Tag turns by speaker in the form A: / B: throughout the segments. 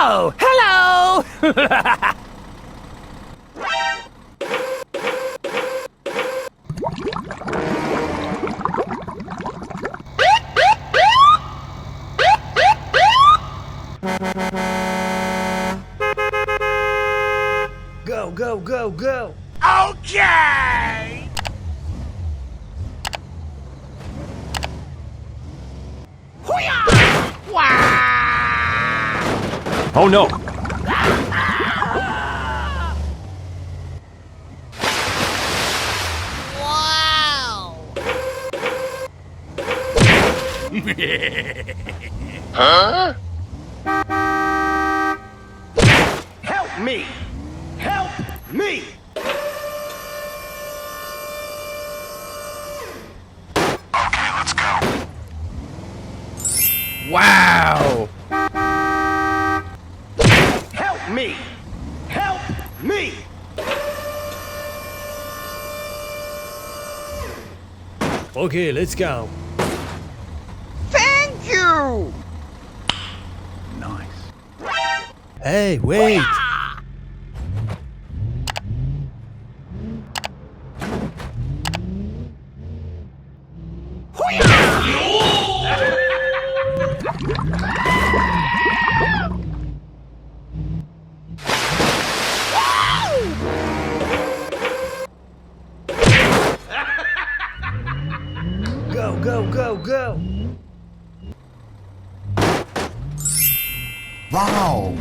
A: Oh, hello! Go, go, go, go! Okay!
B: Oh no!
A: Wow!
C: Huh?
A: Help me! Help me!
C: Okay, let's go.
B: Wow!
A: Help me! Help me! Okay, let's go.
C: Thank you!
B: Nice.
A: Hey, wait! Go, go, go, go!
C: Wow!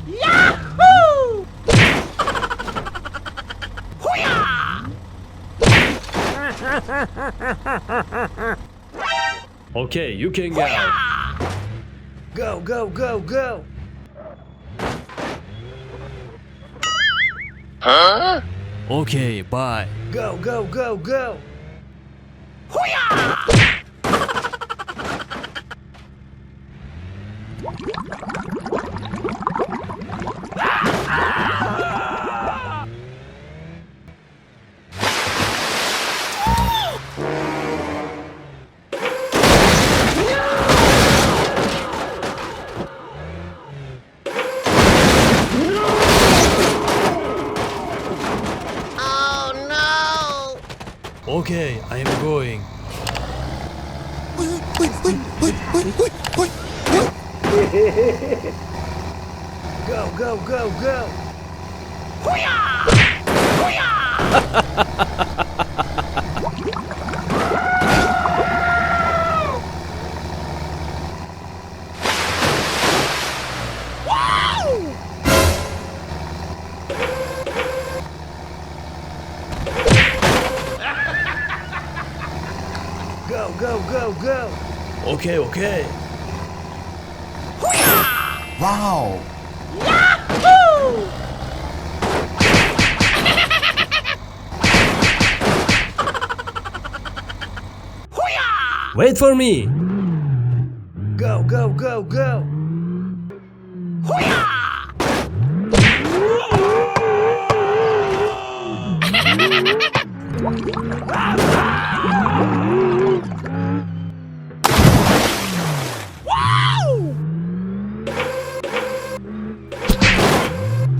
A: Yahoo! Okay, you can go. Go, go, go, go!
C: Huh?
A: Okay, bye. Go, go, go, go! Okay, I am going. Go, go, go, go! Go, go, go, go! Okay, okay.
C: Wow!
A: Yahoo! Wait for me! Go, go, go, go!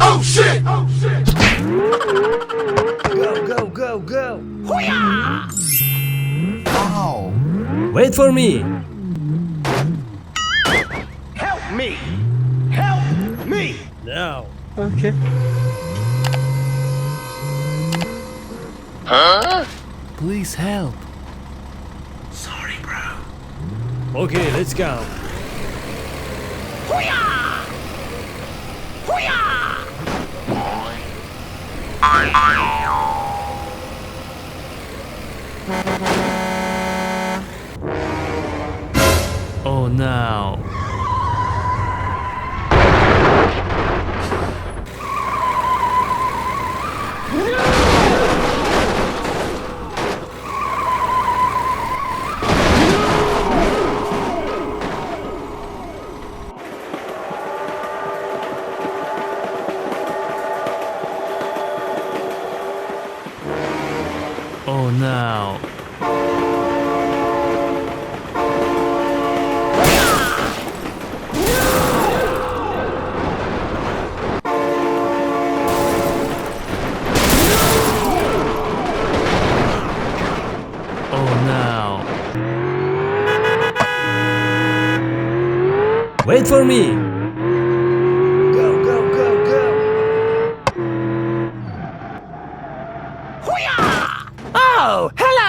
C: Oh shit! Oh shit!
A: Go, go, go, go!
C: Wow!
A: Wait for me! Help me! Help me! Now!
B: Okay.
C: Huh?
A: Please help!
C: Sorry, bro.
A: Okay, let's go! Oh no! Wait for me. Go, go, go, go.
D: Oh, hello!